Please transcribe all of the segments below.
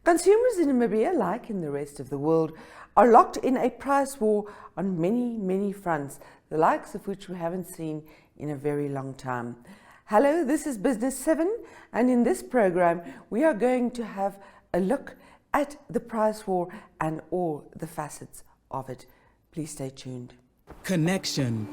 Consumers in Namibia, like in the rest of the world, are locked in a price war on many fronts, the likes of which we haven't seen in a very long time. Hello, this is Business 7, and in this program we are going to have a look at the price war and all the facets of it. Please stay tuned. Connection.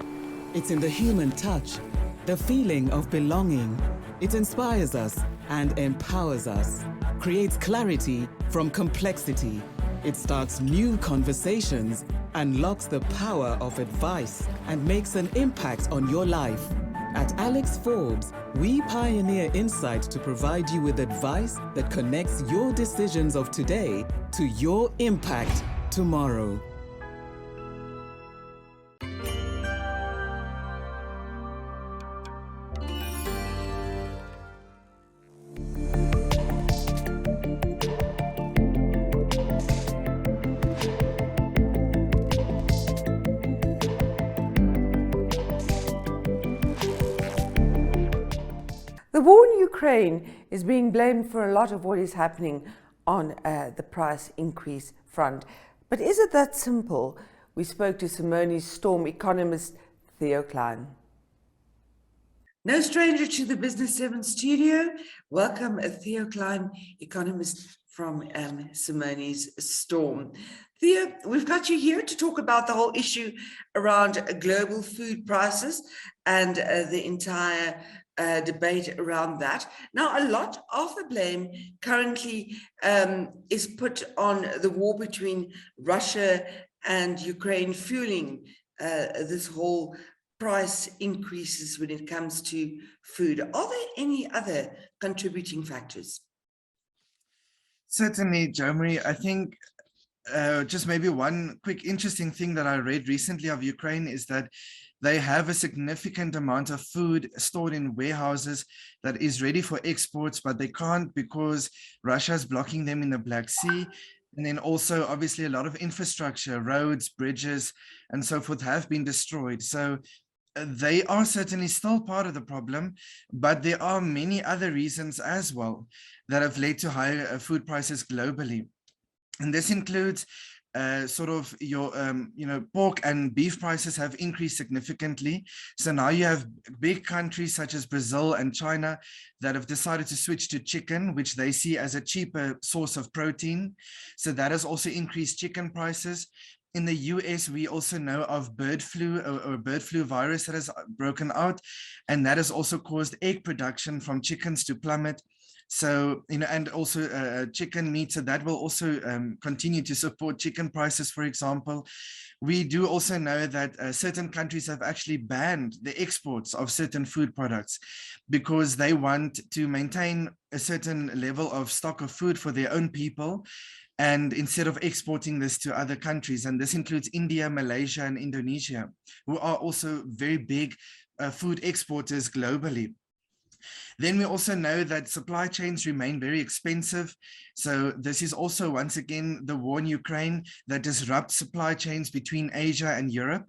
It's in the human touch, the feeling of belonging. It inspires us and empowers us, creates clarity from complexity. It starts new conversations, unlocks the power of advice, and makes an impact on your life. At Alex Forbes, we pioneer insight to provide you with advice that connects your decisions of today to your impact tomorrow. The war in Ukraine is being blamed for a lot of what is happening on the price increase front. But is it that simple? We spoke to Simone's Storm economist Theo Klein. No stranger to the Business 7 studio. Welcome, Theo Klein, economist from Simone's Storm. Theo, we've got you here to talk about the whole issue around global food prices and the entire debate around that. Now, a lot of the blame currently is put on the war between Russia and Ukraine, fueling this whole price increases when it comes to food. Are there any other contributing factors? Certainly, Jo Marie. I think just maybe one quick interesting thing that I read recently of Ukraine is that they have a significant amount of food stored in warehouses that is ready for exports, but they can't because Russia is blocking them in the Black Sea. And then also, obviously, a lot of infrastructure, roads, bridges, and so forth have been destroyed. So they are certainly still part of the problem, but there are many other reasons as well that have led to higher food prices globally. And this includes pork and beef prices have increased significantly. So now you have big countries such as Brazil and China that have decided to switch to chicken, which they see as a cheaper source of protein. So that has also increased chicken prices. In the US, we also know of bird flu or bird flu virus that has broken out, and that has also caused egg production from chickens to plummet. So, and also chicken meat, so that will also continue to support chicken prices, for example. We do also know that certain countries have actually banned the exports of certain food products because they want to maintain a certain level of stock of food for their own people, and instead of exporting this to other countries. And this includes India, Malaysia, and Indonesia, who are also very big food exporters globally. Then we also know that supply chains remain very expensive. So this is also, once again, the war in Ukraine that disrupts supply chains between Asia and Europe.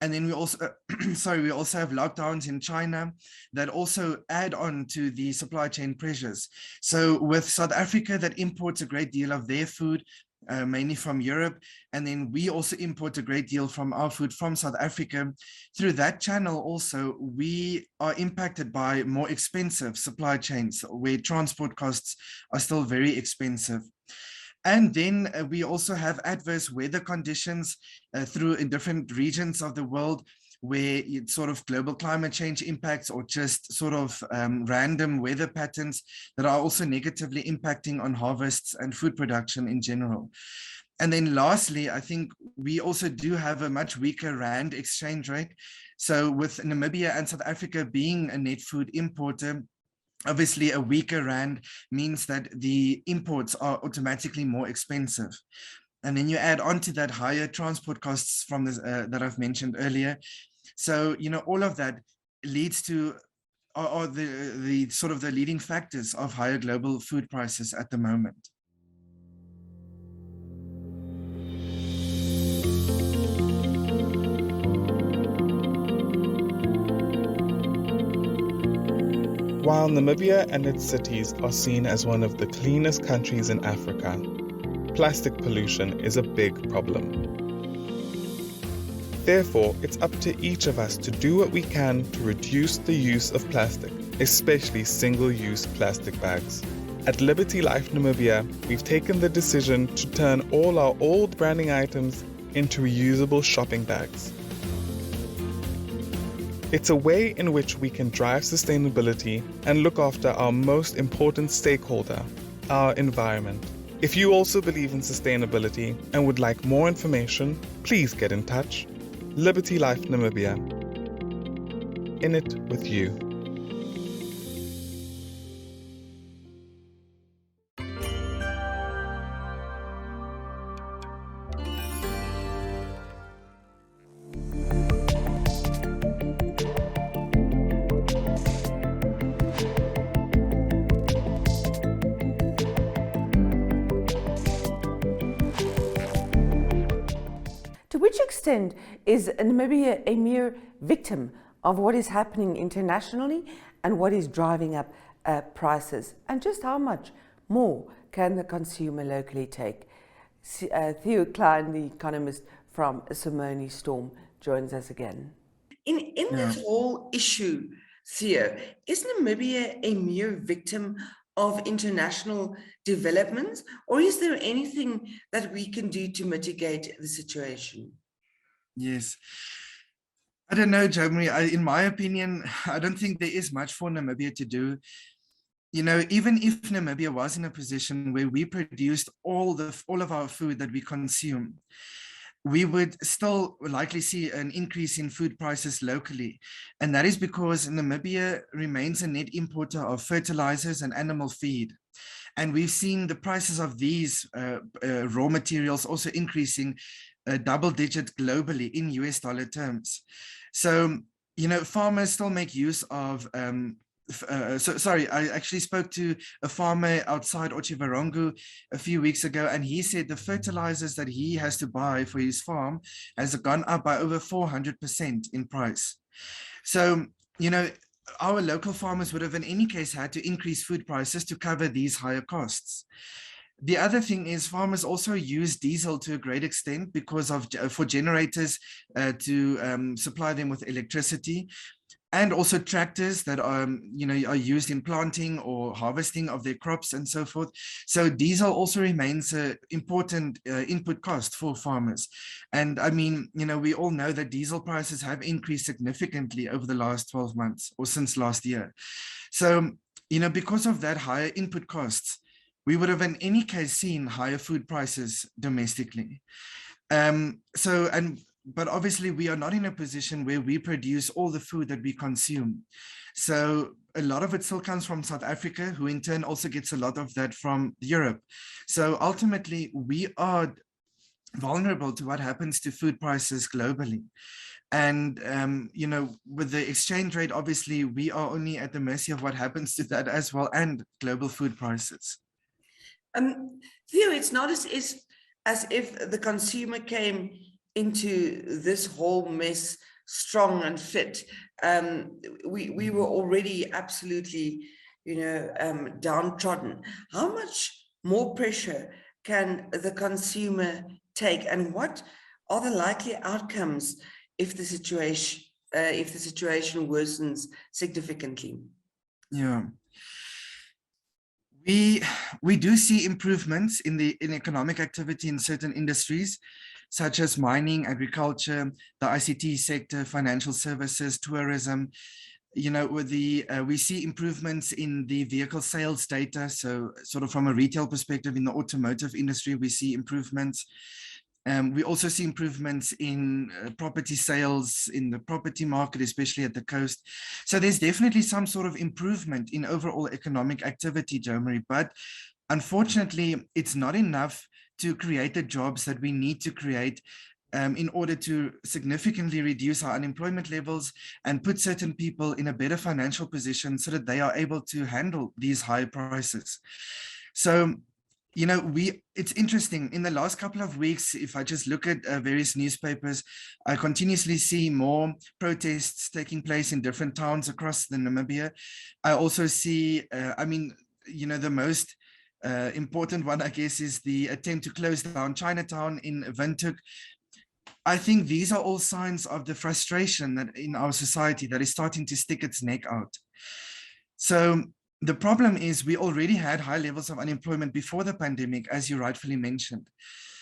And then we also, we also have lockdowns in China that also add on to the supply chain pressures. So with South Africa that imports a great deal of their food, mainly from Europe, and then we also import a great deal from our food from South Africa. Through that channel also, we are impacted by more expensive supply chains where transport costs are still very expensive. And then we also have adverse weather conditions in different regions of the world where it's sort of global climate change impacts or just sort of random weather patterns that are also negatively impacting on harvests and food production in general. And then lastly, I think we also do have a much weaker rand exchange rate. So with Namibia and South Africa being a net food importer, obviously a weaker rand means that the imports are automatically more expensive. And then you add on to that higher transport costs from this, that I've mentioned earlier. So, all of that leads to the sort of the leading factors of higher global food prices at the moment. While Namibia and its cities are seen as one of the cleanest countries in Africa, plastic pollution is a big problem. Therefore, it's up to each of us to do what we can to reduce the use of plastic, especially single-use plastic bags. At Liberty Life Namibia, we've taken the decision to turn all our old branding items into reusable shopping bags. It's a way in which we can drive sustainability and look after our most important stakeholder, our environment. If you also believe in sustainability and would like more information, please get in touch. Liberty Life Namibia. In it with you. To which extent is Namibia a mere victim of what is happening internationally and what is driving up prices? And just how much more can the consumer locally take? Theo Klein, the economist from Simone Storm, joins us again. In this whole issue, Theo, is Namibia a mere victim of international developments, or is there anything that we can do to mitigate the situation? Yes. I don't know, Jomari. In my opinion, I don't think there is much for Namibia to do. You know, even if Namibia was in a position where we produced all of our food that we consume, we would still likely see an increase in food prices locally. And that is because Namibia remains a net importer of fertilizers and animal feed. And we've seen the prices of these raw materials also increasing double-digit globally in US dollar terms. So, you know, farmers still make use of I actually spoke to a farmer outside Otjiwarongo a few weeks ago, and he said the fertilizers that he has to buy for his farm has gone up by over 400% in price. So, you know, our local farmers would have in any case had to increase food prices to cover these higher costs. The other thing is farmers also use diesel to a great extent because of for generators to supply them with electricity. And also tractors that are used in planting or harvesting of their crops and so forth. So diesel also remains an important input cost for farmers. And I mean, you know, we all know that diesel prices have increased significantly over the last 12 months or since last year. So, you know, because of that higher input costs, we would have in any case seen higher food prices domestically. But obviously we are not in a position where we produce all the food that we consume. So a lot of it still comes from South Africa, who in turn also gets a lot of that from Europe. So ultimately we are vulnerable to what happens to food prices globally. And, you know, with the exchange rate, obviously we are only at the mercy of what happens to that as well, and global food prices. Theo, it's not as if the consumer came into this whole mess strong and fit. We were already absolutely, you know, downtrodden. How much more pressure can the consumer take, and what are the likely outcomes if the situation worsens significantly? Yeah. We do see improvements in economic activity in certain industries, such as mining, agriculture, the ICT sector, financial services, tourism. You know, with we see improvements in the vehicle sales data. So sort of from a retail perspective in the automotive industry, we see improvements. We also see improvements in property sales in the property market, especially at the coast. So there's definitely some sort of improvement in overall economic activity, Jomari, but unfortunately, it's not enough to create the jobs that we need to create in order to significantly reduce our unemployment levels and put certain people in a better financial position so that they are able to handle these high prices. So you know, it's interesting. In the last couple of weeks, if I just look at various newspapers, I continuously see more protests taking place in different towns across the Namibia. I also see, I mean, you know, the most important one, I guess, is the attempt to close down Chinatown in Windhoek. I think these are all signs of the frustration that in our society that is starting to stick its neck out. So the problem is we already had high levels of unemployment before the pandemic, as you rightfully mentioned.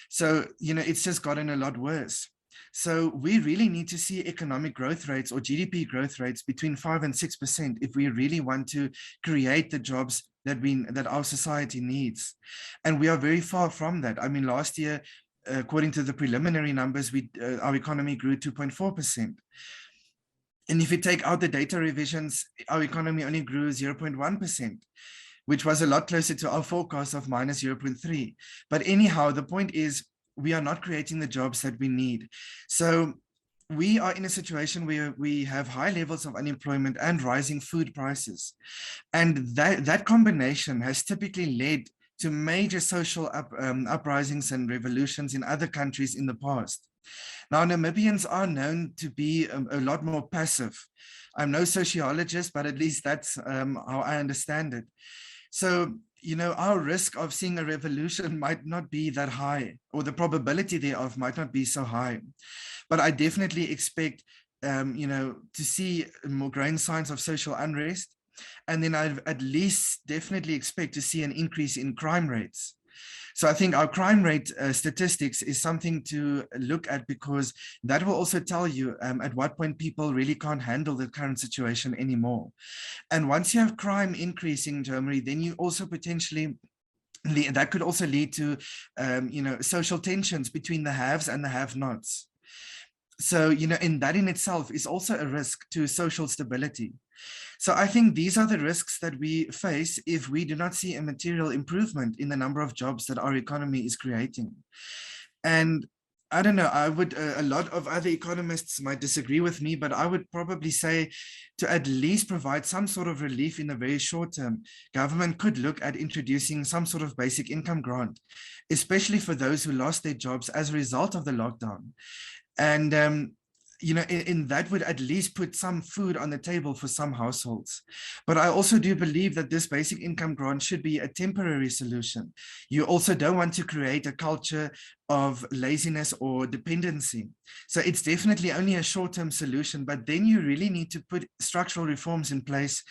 So, you know, it's just gotten a lot worse. So we really need to see economic growth rates or GDP growth rates between 5 and 6% if we really want to create the jobs that our society needs. And we are very far from that. I mean, last year, according to the preliminary numbers, our economy grew 2.4%. And if you take out the data revisions, our economy only grew 0.1%, which was a lot closer to our forecast of minus 0.3. But anyhow, the point is we are not creating the jobs that we need. So we are in a situation where we have high levels of unemployment and rising food prices. And that combination has typically led to major social uprisings and revolutions in other countries in the past. Now, Namibians are known to be a lot more passive. I'm no sociologist, but at least that's how I understand it. So, you know, our risk of seeing a revolution might not be that high, or the probability thereof might not be so high. But I definitely expect, you know, to see more growing signs of social unrest. And then I at least definitely expect to see an increase in crime rates. So I think our crime rate statistics is something to look at, because that will also tell you at what point people really can't handle the current situation anymore. And once you have crime increasing in Germany, then you also potentially that could also lead to you know, social tensions between the haves and the have-nots. So, you know, that in itself is also a risk to social stability. So I think these are the risks that we face if we do not see a material improvement in the number of jobs that our economy is creating. And I don't know, I would, a lot of other economists might disagree with me, but I would probably say to at least provide some sort of relief in the very short term, government could look at introducing some sort of basic income grant, especially for those who lost their jobs as a result of the lockdown. And you know, in that would at least put some food on the table for some households. But I also do believe that this basic income grant should be a temporary solution. You also don't want to create a culture of laziness or dependency. So it's definitely only a short-term solution, but then you really need to put structural reforms in place,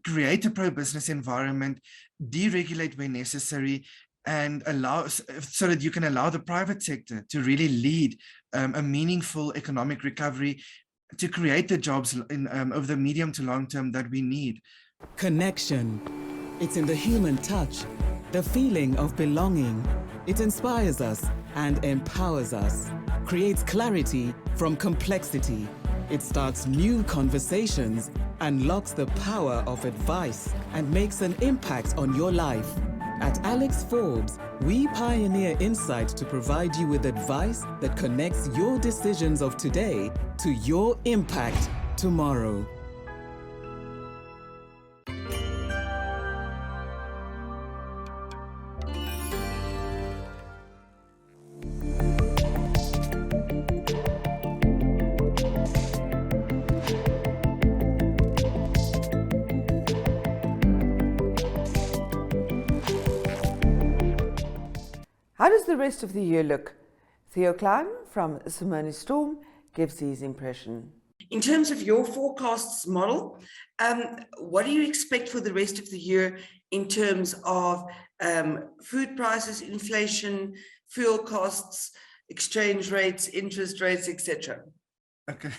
create a pro-business environment, deregulate where necessary, and allow so that you can allow the private sector to really lead a meaningful economic recovery, to create the jobs in, over the medium to long term that we need. Connection. It's in the human touch, the feeling of belonging. It inspires us and empowers us, creates clarity from complexity. It starts new conversations, unlocks the power of advice, and makes an impact on your life. At Alex Forbes, we pioneer insight to provide you with advice that connects your decisions of today to your impact tomorrow. How does the rest of the year look? Theo Klein from Simone Storm gives his impression. In terms of your forecasts model, what do you expect for the rest of the year in terms of food prices, inflation, fuel costs, exchange rates, interest rates, etc.? Okay.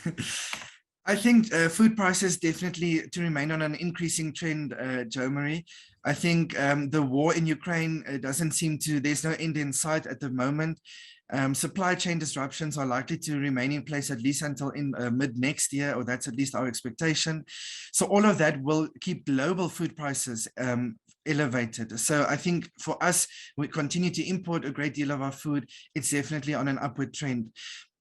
I think food prices definitely to remain on an increasing trend, Jo Marie. I think the war in Ukraine doesn't seem to, there's no end in sight at the moment. Supply chain disruptions are likely to remain in place at least until in mid next year, or that's at least our expectation. So all of that will keep global food prices elevated. So I think for us, we continue to import a great deal of our food. It's definitely on an upward trend.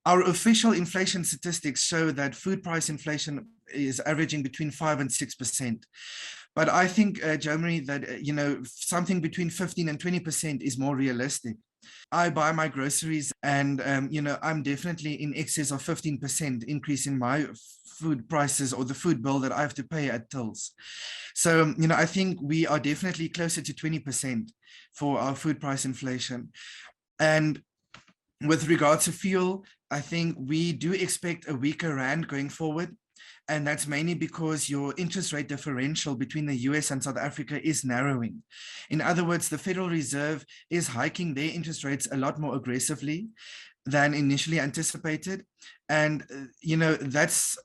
Our official inflation statistics show that food price inflation is averaging between 5 and 6%. But I think, Germany, that, something between 15 and 20% is more realistic. I buy my groceries and, I'm definitely in excess of 15% increase in my food prices or the food bill that I have to pay at tills. So, I think we are definitely closer to 20% for our food price inflation. And with regards to fuel, I think we do expect a weaker rand going forward. And that's mainly because your interest rate differential between the US and South Africa is narrowing. In other words, the Federal Reserve is hiking their interest rates a lot more aggressively than initially anticipated. And, that's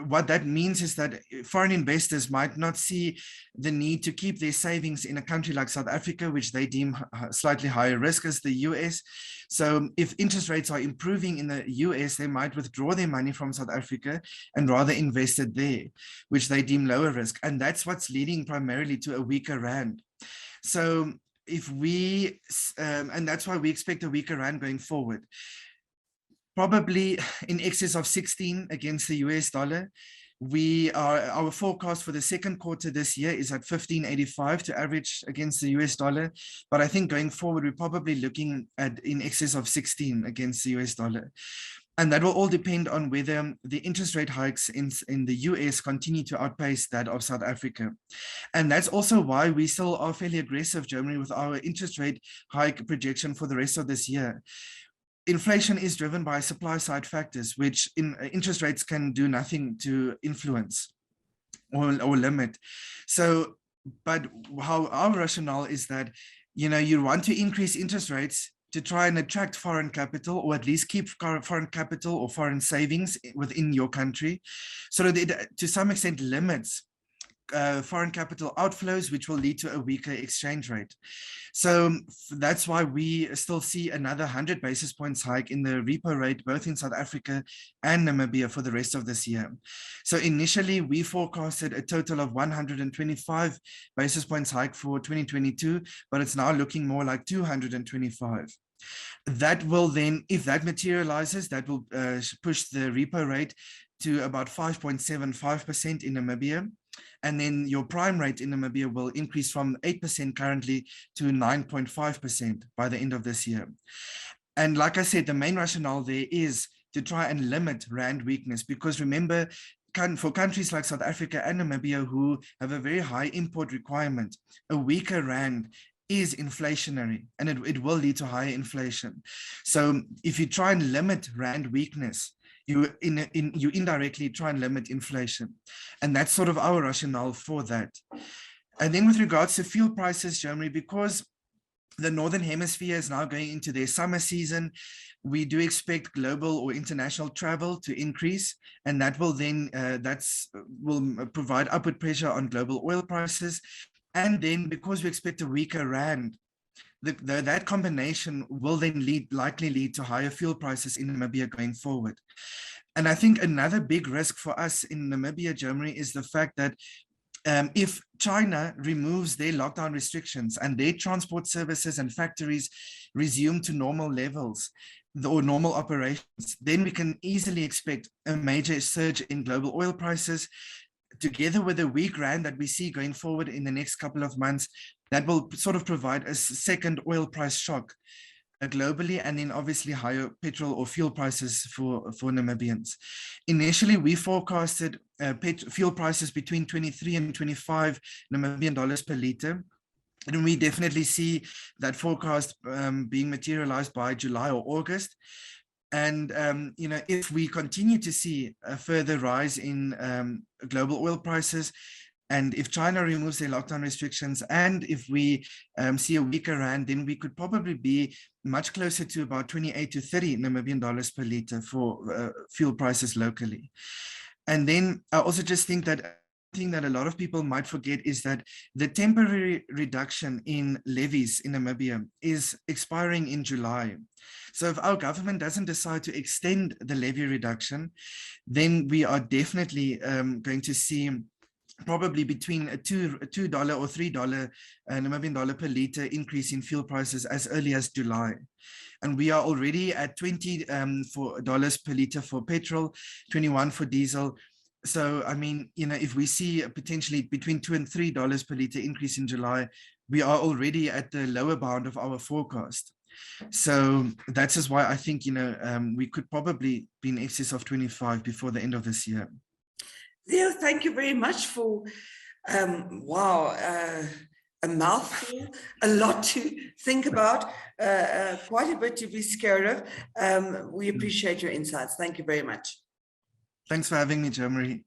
what that means is that foreign investors might not see the need to keep their savings in a country like South Africa, which they deem slightly higher risk as the US. So if interest rates are improving in the US, they might withdraw their money from South Africa and rather invest it there, which they deem lower risk. And that's what's leading primarily to a weaker rand. So if we, and that's why we expect a weaker rand going forward. Probably in excess of 16 against the US dollar. Our forecast for the second quarter this year is at 15.85 to average against the US dollar. But I think going forward, we're probably looking at in excess of 16 against the US dollar. And that will all depend on whether the interest rate hikes in the US continue to outpace that of South Africa. And that's also why we still are fairly aggressive, Germany, with our interest rate hike projection for the rest of this year. Inflation is driven by supply side factors, which interest rates can do nothing to influence or limit. So, but how our rationale is that, you want to increase interest rates to try and attract foreign capital, or at least keep foreign capital or foreign savings within your country, so that it to some extent limits foreign capital outflows, which will lead to a weaker exchange rate. So that's why we still see another 100 basis points hike in the repo rate, both in South Africa and Namibia for the rest of this year. So initially we forecasted a total of 125 basis points hike for 2022, but it's now looking more like 225. That will then, if that materializes, that will push the repo rate to about 5.75% in Namibia. And then your prime rate in Namibia will increase from 8% currently to 9.5% by the end of this year. And like I said, the main rationale there is to try and limit rand weakness, because remember, for countries like South Africa and Namibia who have a very high import requirement, a weaker rand is inflationary, and it will lead to higher inflation. So if you try and limit rand weakness, you indirectly try and limit inflation. And that's sort of our rationale for that. And then with regards to fuel prices, Germany, because the Northern Hemisphere is now going into their summer season, we do expect global or international travel to increase, and that will then will provide upward pressure on global oil prices. And then because we expect a weaker rand, that combination will then likely lead to higher fuel prices in Namibia going forward. And I think another big risk for us in Namibia, Germany, is the fact that if China removes their lockdown restrictions and their transport services and factories resume to normal levels or normal operations, then we can easily expect a major surge in global oil prices, together with a weak rand that we see going forward in the next couple of months. That will sort of provide a second oil price shock globally, and then obviously higher petrol or fuel prices for Namibians. Initially, we forecasted fuel prices between 23 and 25 Namibian dollars per liter. And we definitely see that forecast being materialized by July or August. And, if we continue to see a further rise in global oil prices, and if China removes their lockdown restrictions, and if we see a weaker rand, then we could probably be much closer to about 28 to 30 Namibian dollars per liter for fuel prices locally. And then I also just think that thing that a lot of people might forget is that the temporary reduction in levies in Namibia is expiring in July. So if our government doesn't decide to extend the levy reduction, then we are definitely going to see probably between a $2 or $3 Namibian dollar per liter increase in fuel prices as early as July. And we are already at $20 per liter for petrol, 21 for diesel. So, I mean, if we see a potentially between $2 and $3 per liter increase in July, we are already at the lower bound of our forecast. So that's just why I think, we could probably be in excess of 25 before the end of this year. Theo, thank you very much for, a mouthful, a lot to think about, quite a bit to be scared of. We appreciate your insights. Thank you very much. Thanks for having me, Jo-Marie.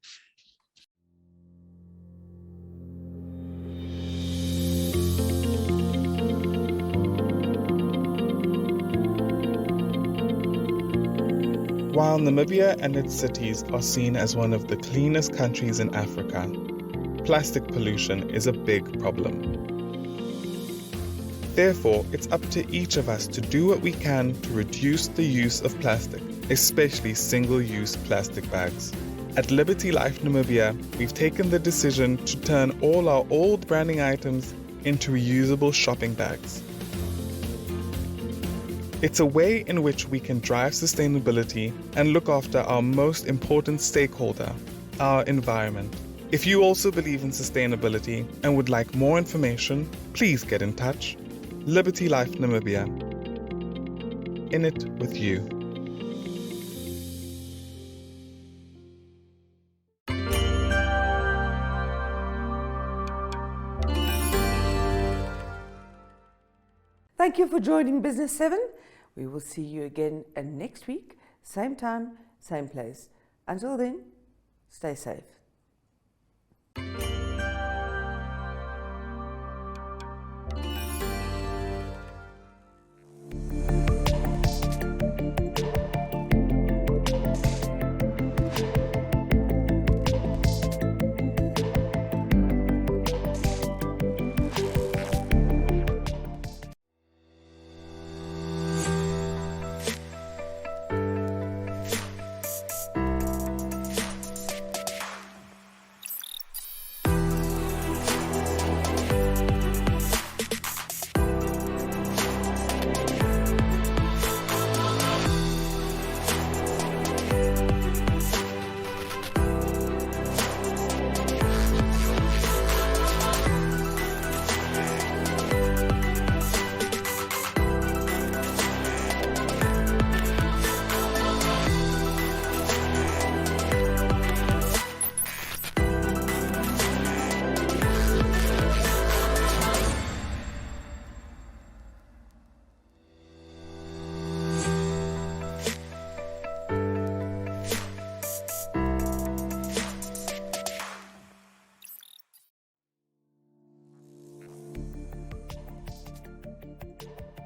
While Namibia and its cities are seen as one of the cleanest countries in Africa, plastic pollution is a big problem. Therefore, it's up to each of us to do what we can to reduce the use of plastic, especially single-use plastic bags. At Liberty Life Namibia, we've taken the decision to turn all our old branding items into reusable shopping bags. It's a way in which we can drive sustainability and look after our most important stakeholder, our environment. If you also believe in sustainability and would like more information, please get in touch. Liberty Life Namibia. In it with you. Thank you for joining Business 7. We will see you again next week, same time, same place. Until then, stay safe.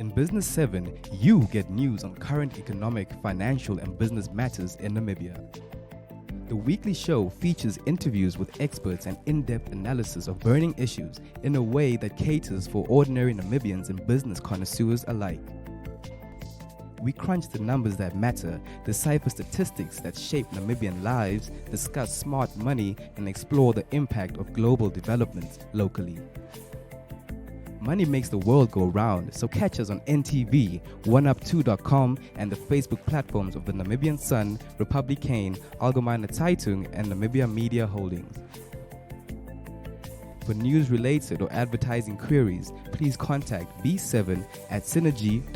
In Business 7, you get news on current economic, financial, and business matters in Namibia. The weekly show features interviews with experts and in-depth analysis of burning issues in a way that caters for ordinary Namibians and business connoisseurs alike. We crunch the numbers that matter, decipher statistics that shape Namibian lives, discuss smart money, and explore the impact of global developments locally. Money makes the world go round, so catch us on NTV, OneUp2.com, and the Facebook platforms of the Namibian Sun, Republikane, Algemeine Zeitung, and Namibia Media Holdings. For news-related or advertising queries, please contact B7 at synergy.com.na.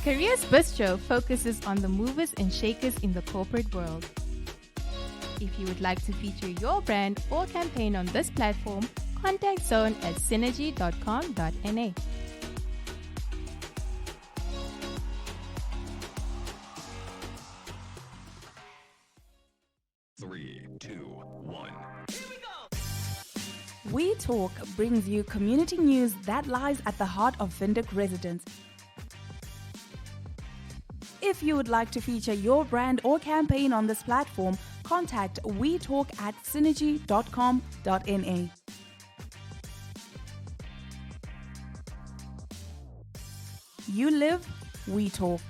Careers Bistro focuses on the movers and shakers in the corporate world. If you would like to feature your brand or campaign on this platform, contact Zone at synergy.com.na. Three, two, one. We Talk brings you community news that lies at the heart of Windhoek residents. If If you would like to feature your brand or campaign on this platform, contact wetalk@synergy.com.na. You live, we talk.